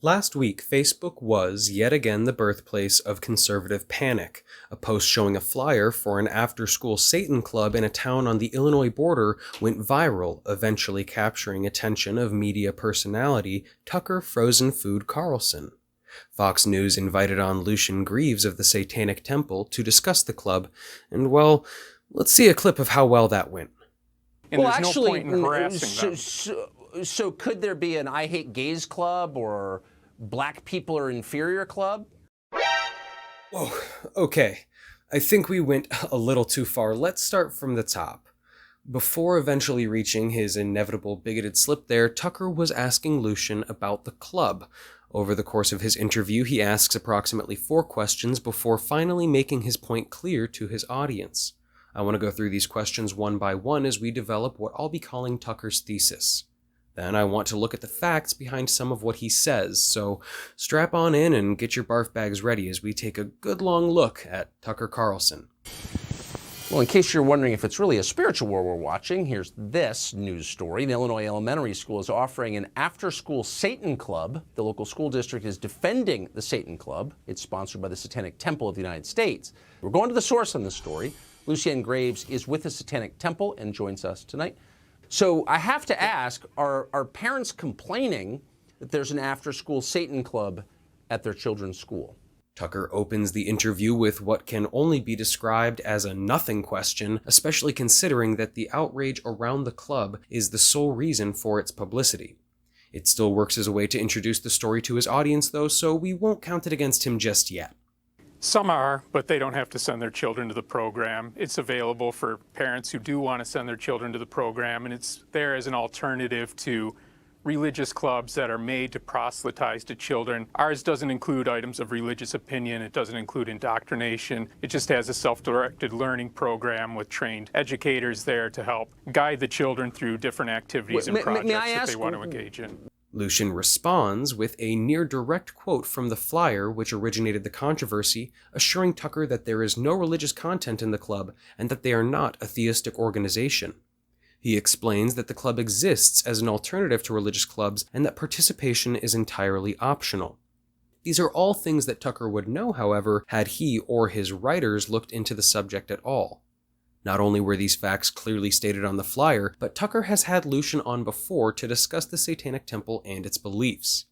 Last week, Facebook was, yet again, the birthplace of conservative panic. A post showing a flyer for an after-school Satan club in a town on the Illinois border went viral, eventually capturing attention of media personality Tucker Frozen Food Carlson. Fox News invited on Lucian Greaves of the Satanic Temple to discuss the club, and well, let's see a clip of how well that went. And well, there's no point in harassing them. So could there be an I Hate Gays club or Black People Are Inferior club? Whoa, okay. I think we went a little too far. Let's start from the top. Before eventually reaching his inevitable bigoted slip there, Tucker was asking Lucian about the club. Over the course of his interview, he asks approximately 4 questions before finally making his point clear to his audience. I want to go through these questions one by one as we develop what I'll be calling Tucker's thesis. Then I want to look at the facts behind some of what he says, so strap on in and get your barf bags ready as we take a good long look at Tucker Carlson. Well, in case you're wondering if it's really a spiritual war we're watching, here's this news story. The Illinois Elementary School is offering an after-school Satan club. The local school district is defending the Satan club. It's sponsored by the Satanic Temple of the United States. We're going to the source on this story. Lucian Greaves is with the Satanic Temple and joins us tonight. So I have to ask, are parents complaining that there's an after-school Satan club at their children's school? Tucker opens the interview with what can only be described as a nothing question, especially considering that the outrage around the club is the sole reason for its publicity. It still works as a way to introduce the story to his audience, though, so we won't count it against him just yet. Some are, but they don't have to send their children to the program. It's available for parents who do want to send their children to the program, and it's there as an alternative to religious clubs that are made to proselytize to children. Ours doesn't include items of religious opinion. It doesn't include indoctrination. It just has a self-directed learning program with trained educators there to help guide the children through different activities and projects that they want to engage in. Lucian responds with a near-direct quote from the flyer which originated the controversy, assuring Tucker that there is no religious content in the club and that they are not a theistic organization. He explains that the club exists as an alternative to religious clubs and that participation is entirely optional. These are all things that Tucker would know, however, had he or his writers looked into the subject at all. Not only were these facts clearly stated on the flyer, but Tucker has had Lucian on before to discuss the Satanic Temple and its beliefs.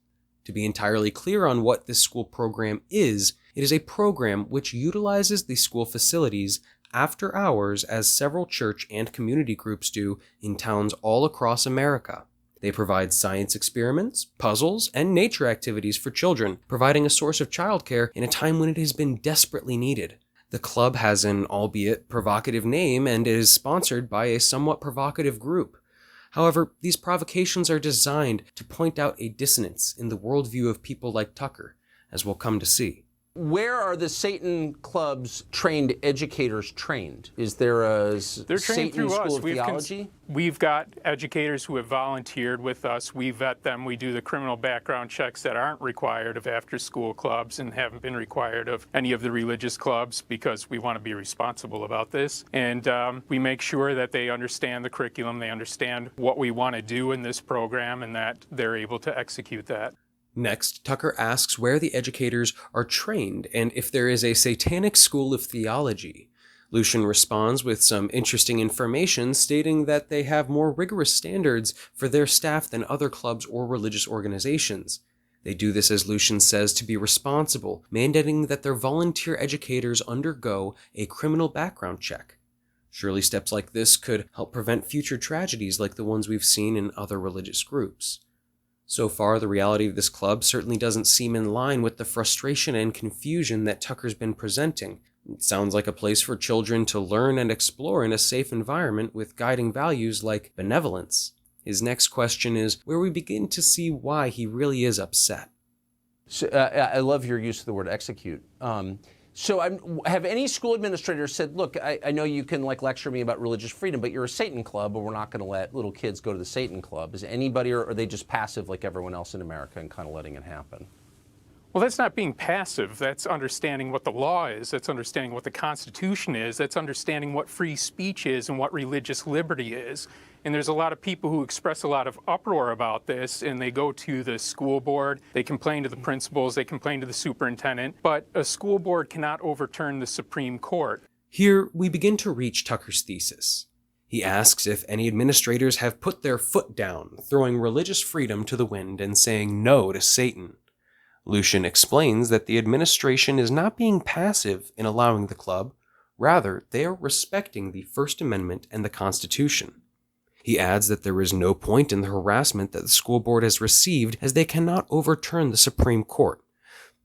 To be entirely clear on what this school program is, it is a program which utilizes the school facilities after hours as several church and community groups do in towns all across America. They provide science experiments, puzzles, and nature activities for children, providing a source of childcare in a time when it has been desperately needed. The club has an albeit provocative name and is sponsored by a somewhat provocative group. However, these provocations are designed to point out a dissonance in the worldview of people like Tucker, as we'll come to see. Where are the Satan club's trained educators trained? Is there a Satan School of Theology? We've got educators who have volunteered with us. We vet them. We do the criminal background checks that aren't required of after-school clubs and haven't been required of any of the religious clubs because we want to be responsible about this. And we make sure that they understand the curriculum, they understand what we want to do in this program, and that they're able to execute that. Next, Tucker asks where the educators are trained and if there is a Satanic School of Theology. Lucian responds with some interesting information stating that they have more rigorous standards for their staff than other clubs or religious organizations. They do this, as Lucian says, to be responsible, mandating that their volunteer educators undergo a criminal background check. Surely steps like this could help prevent future tragedies like the ones we've seen in other religious groups. So far, the reality of this club certainly doesn't seem in line with the frustration and confusion that Tucker's been presenting. It sounds like a place for children to learn and explore in a safe environment with guiding values like benevolence. His next question is where we begin to see why he really is upset. So, I love your use of the word execute. Have any school administrators said, look, I know you can lecture me about religious freedom, but you're a Satan club, and we're not going to let little kids go to the Satan club. Is anybody, or are they just passive like everyone else in America and kind of letting it happen? Well, that's not being passive. That's understanding what the law is. That's understanding what the Constitution is. That's understanding what free speech is and what religious liberty is. And there's a lot of people who express a lot of uproar about this, and they go to the school board, they complain to the principals, they complain to the superintendent, but a school board cannot overturn the Supreme Court. Here, we begin to reach Tucker's thesis. He asks if any administrators have put their foot down, throwing religious freedom to the wind and saying no to Satan. Lucian explains that the administration is not being passive in allowing the club, rather, they are respecting the First Amendment and the Constitution. He adds that there is no point in the harassment that the school board has received, as they cannot overturn the Supreme Court.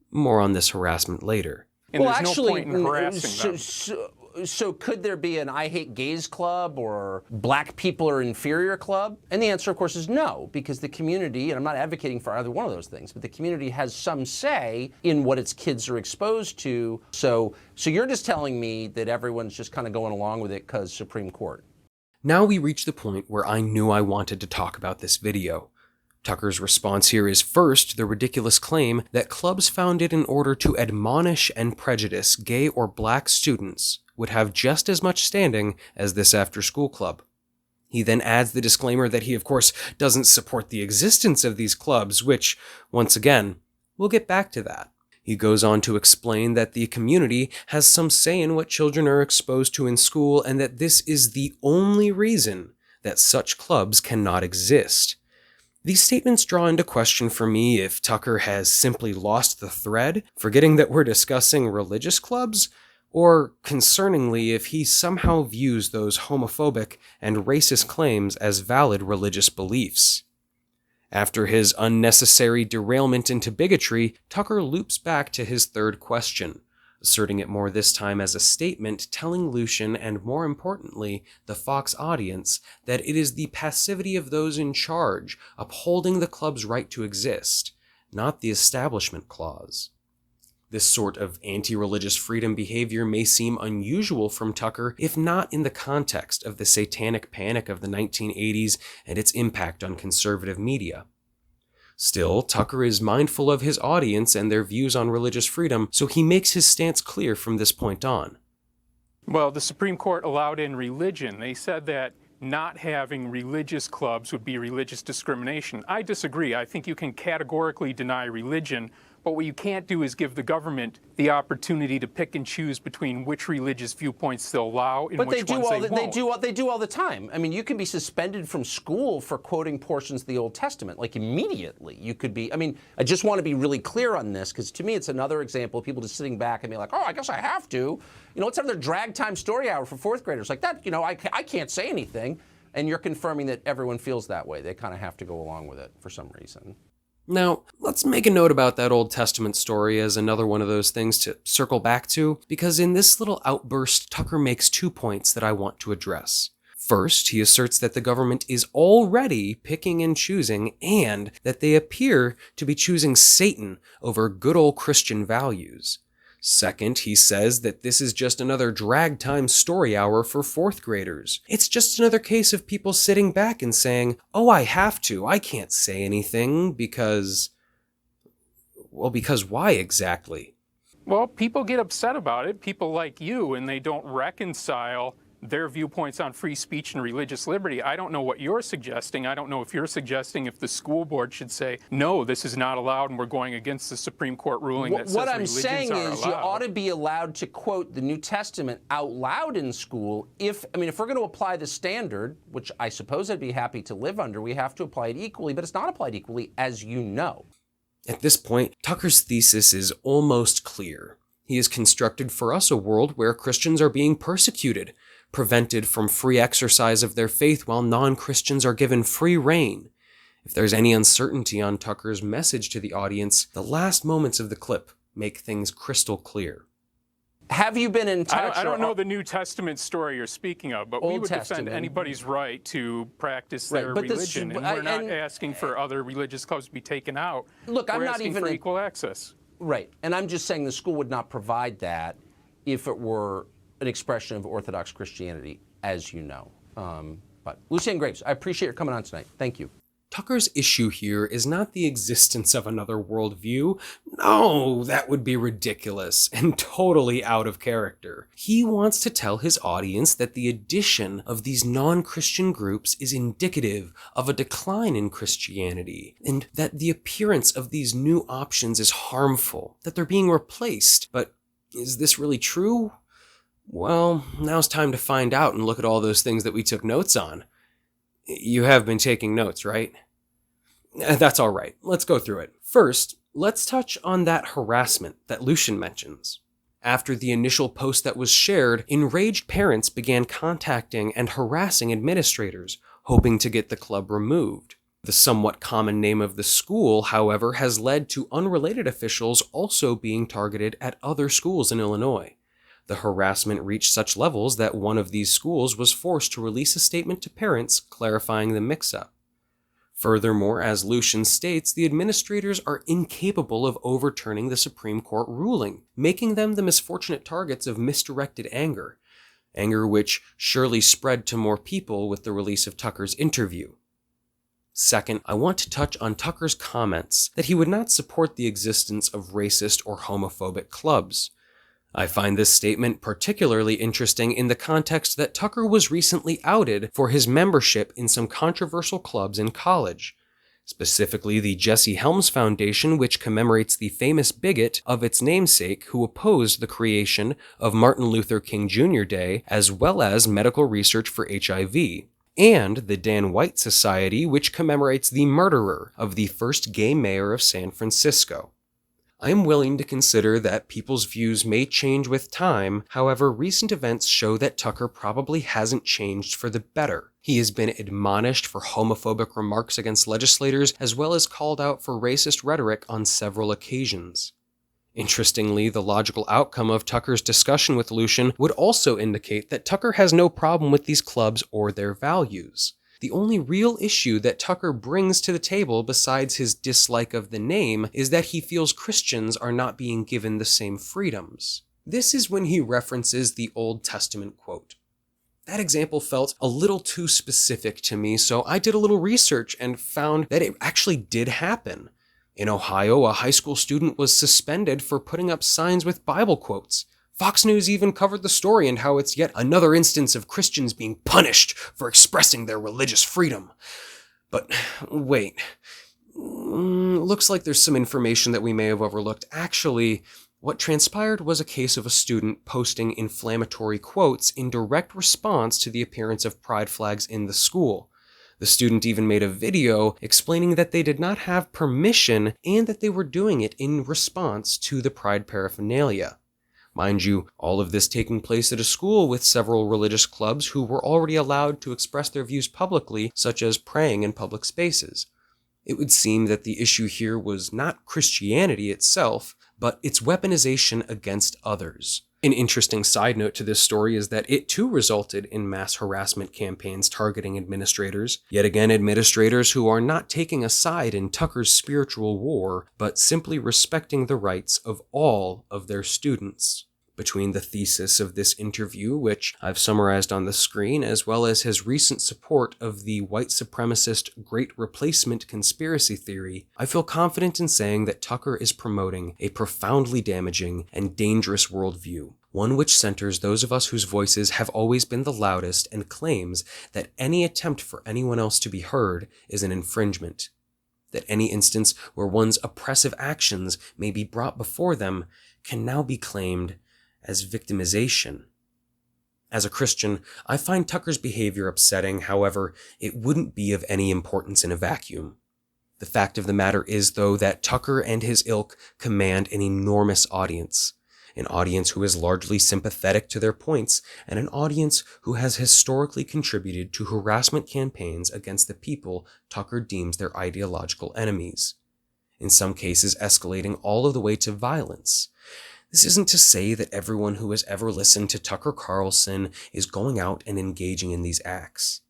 More on this harassment later. And there's no point in harassing them. So could there be an I hate gays club or black people are inferior club? And the answer, of course, is no, because the community, and I'm not advocating for either one of those things, but the community has some say in what its kids are exposed to. So you're just telling me that everyone's just kind of going along with it because Supreme Court. Now we reach the point where I knew I wanted to talk about this video. Tucker's response here is first the ridiculous claim that clubs founded in order to admonish and prejudice gay or black students would have just as much standing as this after-school club. He then adds the disclaimer that he, of course, doesn't support the existence of these clubs, which, once again, we'll get back to that. He goes on to explain that the community has some say in what children are exposed to in school, and that this is the only reason that such clubs cannot exist. These statements draw into question for me if Tucker has simply lost the thread, forgetting that we're discussing religious clubs, or, concerningly, if he somehow views those homophobic and racist claims as valid religious beliefs. After his unnecessary derailment into bigotry, Tucker loops back to his third question, asserting it more this time as a statement telling Lucian, and more importantly, the Fox audience, that it is the passivity of those in charge upholding the club's right to exist, not the Establishment Clause. This sort of anti-religious freedom behavior may seem unusual from Tucker, if not in the context of the satanic panic of the 1980s and its impact on conservative media. Still, Tucker is mindful of his audience and their views on religious freedom, so he makes his stance clear from this point on. Well, the Supreme Court allowed in religion. They said that not having religious clubs would be religious discrimination. I disagree. I think you can categorically deny religion, but what you can't do is give the government the opportunity to pick and choose between which religious viewpoints they'll allow and which ones they won't. They do all the time. I mean, you can be suspended from school for quoting portions of the Old Testament, like immediately. You could be, I mean, I just want to be really clear on this, because to me it's another example of people just sitting back and being like, oh, I guess I have to. You know, let's have their drag time story hour for fourth graders. Like that, you know, I can't say anything. And you're confirming that everyone feels that way. They kind of have to go along with it for some reason. Now, let's make a note about that Old Testament story as another one of those things to circle back to, because in this little outburst, Tucker makes 2 points that I want to address. First, he asserts that the government is already picking and choosing, and that they appear to be choosing Satan over good old Christian values. Second, he says that this is just another drag time story hour for fourth graders. It's just another case of people sitting back and saying, oh, I have to, I can't say anything because... Well, because why exactly? Well, people get upset about it, people like you, and they don't reconcile their viewpoints on free speech and religious liberty. I don't know what you're suggesting. I don't know if you're suggesting if the school board should say, no, this is not allowed and we're going against the Supreme Court ruling that says religions are allowed. What I'm saying is you ought to be allowed to quote the New Testament out loud in school if we're going to apply the standard, which I suppose I'd be happy to live under, we have to apply it equally, but it's not applied equally, as you know. At this point, Tucker's thesis is almost clear. He has constructed for us a world where Christians are being persecuted, prevented from free exercise of their faith while non-Christians are given free rein. If there's any uncertainty on Tucker's message to the audience, the last moments of the clip make things crystal clear. Have you been in touch? I don't know the New Testament story you're speaking of, but we would defend anybody's right to practice their religion, and we're not asking for other religious clubs to be taken out. Look, we're asking for equal access. Right, and I'm just saying the school would not provide that if it were an expression of Orthodox Christianity, as you know. But Lucien Graves, I appreciate your coming on tonight. Thank you. Tucker's issue here is not the existence of another worldview. No, that would be ridiculous and totally out of character. He wants to tell his audience that the addition of these non-Christian groups is indicative of a decline in Christianity, and that the appearance of these new options is harmful, that they're being replaced. But is this really true? Well, now's time to find out and look at all those things that we took notes on. You have been taking notes, right? That's all right. Let's go through it. First, let's touch on that harassment that Lucian mentions. After the initial post that was shared, enraged parents began contacting and harassing administrators, hoping to get the club removed. The somewhat common name of the school, however, has led to unrelated officials also being targeted at other schools in Illinois. The harassment reached such levels that one of these schools was forced to release a statement to parents clarifying the mix-up. Furthermore, as Lucian states, the administrators are incapable of overturning the Supreme Court ruling, making them the misfortunate targets of misdirected anger which surely spread to more people with the release of Tucker's interview. Second, I want to touch on Tucker's comments that he would not support the existence of racist or homophobic clubs. I find this statement particularly interesting in the context that Tucker was recently outed for his membership in some controversial clubs in college, specifically the Jesse Helms Foundation, which commemorates the famous bigot of its namesake who opposed the creation of Martin Luther King Jr. Day, as well as medical research for HIV, and the Dan White Society, which commemorates the murderer of the first gay mayor of San Francisco. I am willing to consider that people's views may change with time. However, recent events show that Tucker probably hasn't changed for the better. He has been admonished for homophobic remarks against legislators, as well as called out for racist rhetoric on several occasions. Interestingly, the logical outcome of Tucker's discussion with Lucian would also indicate that Tucker has no problem with these clubs or their values. The only real issue that Tucker brings to the table besides his dislike of the name is that he feels Christians are not being given the same freedoms. This is when he references the Old Testament quote. That example felt a little too specific to me, so I did a little research and found that it actually did happen. In Ohio, a high school student was suspended for putting up signs with Bible quotes. Fox News even covered the story and how it's yet another instance of Christians being punished for expressing their religious freedom. But wait, looks like there's some information that we may have overlooked. Actually, what transpired was a case of a student posting inflammatory quotes in direct response to the appearance of pride flags in the school. The student even made a video explaining that they did not have permission and that they were doing it in response to the pride paraphernalia. Mind you, all of this taking place at a school with several religious clubs who were already allowed to express their views publicly, such as praying in public spaces. It would seem that the issue here was not Christianity itself, but its weaponization against others. An interesting side note to this story is that it too resulted in mass harassment campaigns targeting administrators. Yet again, administrators who are not taking a side in Tucker's spiritual war, but simply respecting the rights of all of their students. Between the thesis of this interview, which I've summarized on the screen, as well as his recent support of the white supremacist Great Replacement conspiracy theory, I feel confident in saying that Tucker is promoting a profoundly damaging and dangerous worldview, one which centers those of us whose voices have always been the loudest and claims that any attempt for anyone else to be heard is an infringement, that any instance where one's oppressive actions may be brought before them can now be claimed as victimization. As a Christian, I find Tucker's behavior upsetting. However, it wouldn't be of any importance in a vacuum. The fact of the matter is, though, that Tucker and his ilk command an enormous audience, an audience who is largely sympathetic to their points, and an audience who has historically contributed to harassment campaigns against the people Tucker deems their ideological enemies, in some cases escalating all of the way to violence. This isn't to say that everyone who has ever listened to Tucker Carlson is going out and engaging in these acts.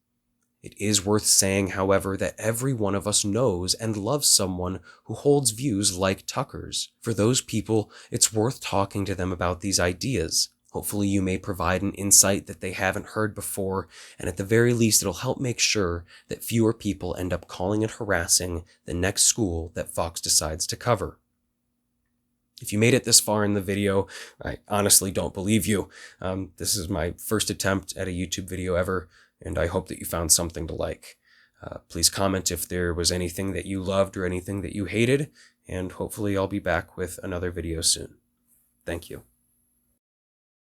It is worth saying, however, that every one of us knows and loves someone who holds views like Tucker's. For those people, it's worth talking to them about these ideas, Hopefully you may provide an insight that they haven't heard before, and at the very least it'll help make sure that fewer people end up calling and harassing the next school that Fox decides to cover. If you made it this far in the video, I honestly don't believe you. This is my first attempt at a YouTube video ever, and I hope that you found something to like. Please comment if there was anything that you loved or anything that you hated, and hopefully I'll be back with another video soon. Thank you.